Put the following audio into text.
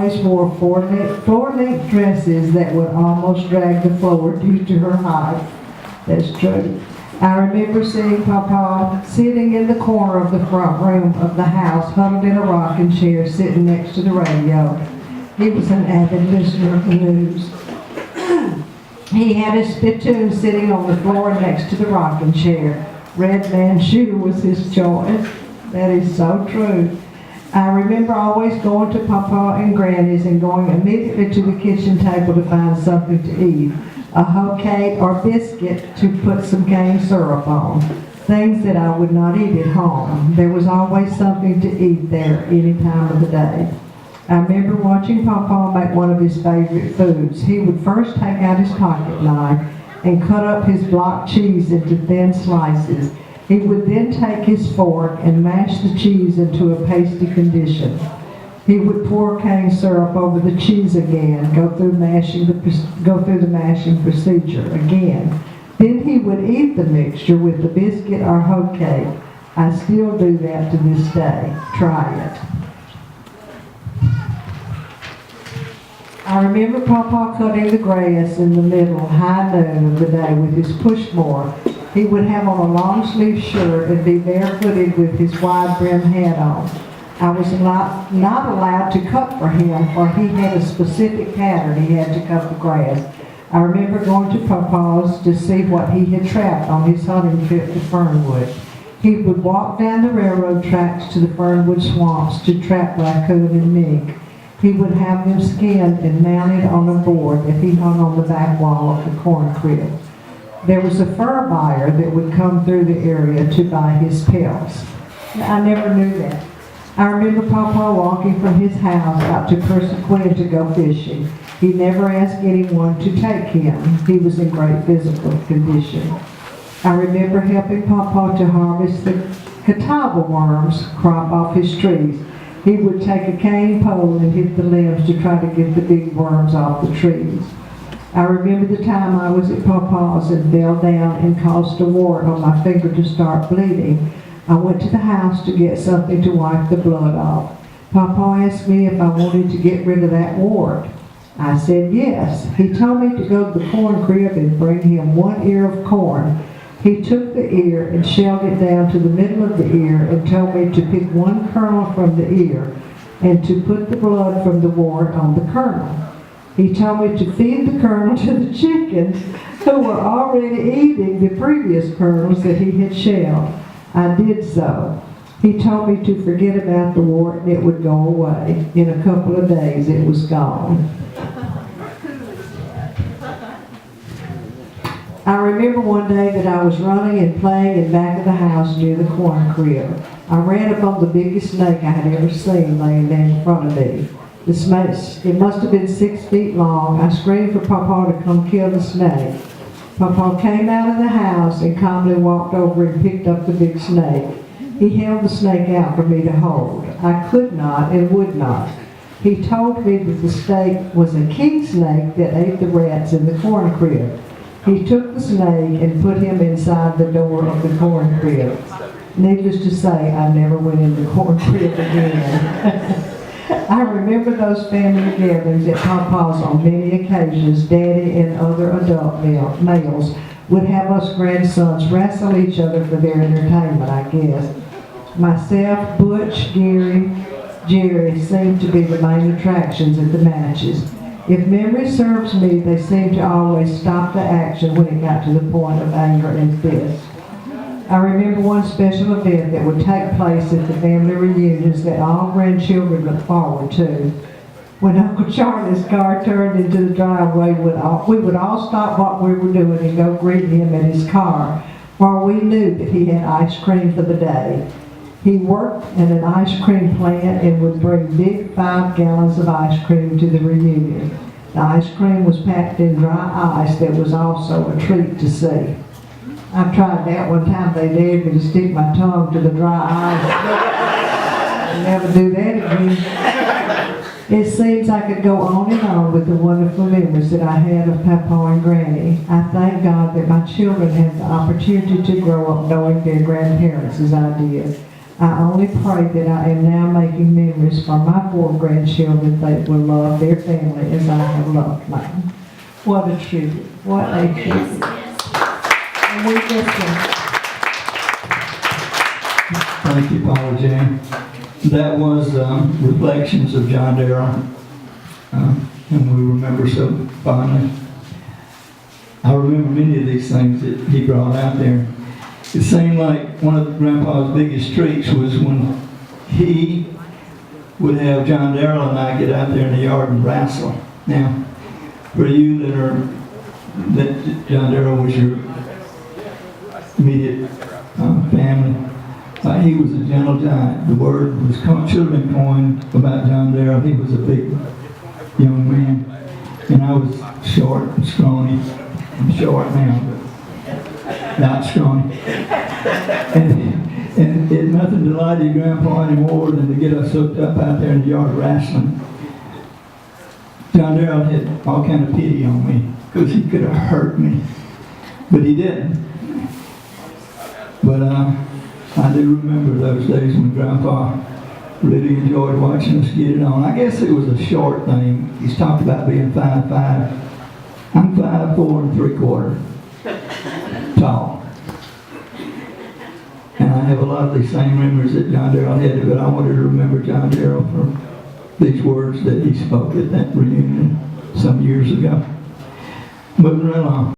always wore floor-length dresses that would almost drag the floor due to her height. That's true. I remember seeing Papa sitting in the corner of the front room of the house, huddled in a rocking chair, sitting next to the radio. He was an avid listener of the news. He had his spittoon sitting on the floor next to the rocking chair. Red Man's Shoe was his choice. That is so true. I remember always going to Papa and Granny's and going immediately to the kitchen table to find something to eat. A hoe cake or biscuit to put some cane syrup on. Things that I would not eat at home. There was always something to eat there any time of the day. I remember watching Papa make one of his favorite foods. He would first take out his pocket knife and cut up his block cheese into thin slices. He would then take his fork and mash the cheese into a pasty condition. He would pour cane syrup over the cheese again, go through the mashing procedure again. Then he would eat the mixture with the biscuit or hoe cake. I still do that to this day. Try it. I remember Papa cutting the grass in the middle, high noon of the day with his push mower. He would have on a long sleeve shirt and be barefooted with his wide brim hat on. I was not allowed to cut for him, for he had a specific pattern he had to cut the grass. I remember going to Papa's to see what he had trapped on his hunting trip to Fernwood. He would walk down the railroad tracks to the Fernwood swamps to trap raccoon and mink. He would have them skinned and mounted on a board that he hung on the back wall of the corn crib. There was a fur buyer that would come through the area to buy his pelts. I never knew that. I remember Papa walking from his house out to Persequin to go fishing. He never asked anyone to take him. He was in great physical condition. I remember helping Papa to harvest the catawba worms crop off his trees. He would take a cane pole and hit the limbs to try to get the big worms off the trees. I remember the time I was at Papa's and fell down and caused a wart on my finger to start bleeding. I went to the house to get something to wipe the blood off. Papa asked me if I wanted to get rid of that wart. I said yes. He told me to go to the corn crib and bring him 1 ear of corn. He took the ear and shelled it down to the middle of the ear and told me to pick one kernel from the ear and to put the blood from the wart on the kernel. He told me to feed the kernel to the chickens who were already eating the previous kernels that he had shelled. I did so. He told me to forget about the wart and it would go away. In a couple of days it was gone. I remember one day that I was running and playing in back of the house near the corn crib. I ran upon the biggest snake I had ever seen laying there in front of me. The snake, it must have been 6 feet long. I screamed for Papa to come kill the snake. Papa came out of the house and calmly walked over and picked up the big snake. He held the snake out for me to hold. I could not and would not. He told me that the snake was a king snake that ate the rats in the corn crib. He took the snake and put him inside the door of the corn crib. Needless to say, I never went in the corn crib again. I remember those family gatherings at Papa's on many occasions. Daddy and other adult males would have us grandsons wrestle each other for their entertainment, I guess. Myself, Butch, Gary, Jerry seemed to be the main attractions at the matches. If memory serves me, they seemed to always stop the action when it got to the point of anger and fist. I remember one special event that would take place at the family reunions that all grandchildren looked forward to. When Uncle Charlie's car turned into the driveway, we would all stop what we were doing and go greet him at his car, for we knew that he had ice cream for the day. He worked at an ice cream plant and would bring big 5 gallons of ice cream to the reunion. The ice cream was packed in dry ice that was also a treat to see. I tried that one time. They dared me to stick my tongue to the dry ice. I'll never do that again. It seems I could go on and on with the wonderful memories that I had of Papa and Granny. I thank God that my children had the opportunity to grow up knowing their grandparents as I did. I only pray that I am now making memories for my 4 grandchildren that will love their family as I have loved mine. What a tribute. What a tribute. And we just Thank you, Paula Jane. That was Reflections of John Darrell, and we remember so fondly. I remember many of these things that he brought out there. It seemed like one of Grandpa's biggest treats was when he would have John Darrell and I get out there in the yard and wrestle. Now, for you that John Darrell was your immediate family, he was a gentle giant. The word should have been coined about John Darrell. He was a big young man, and I was short and scrawny. I'm short now, but not scrawny. And it nothing delighted Grandpa anymore than to get us hooked up out there in the yard wrestling. John Darrell had all kind of pity on me because he could have hurt me, but he didn't. But I do remember those days when Grandpa really enjoyed watching us get it on. I guess it was a short thing. He's talked about being 5'5". I'm 5'4" and 3/4 tall. And I have a lot of these same memories that John Darrell had, but I wanted to remember John Darrell for these words that he spoke at that reunion some years ago. Moving right along.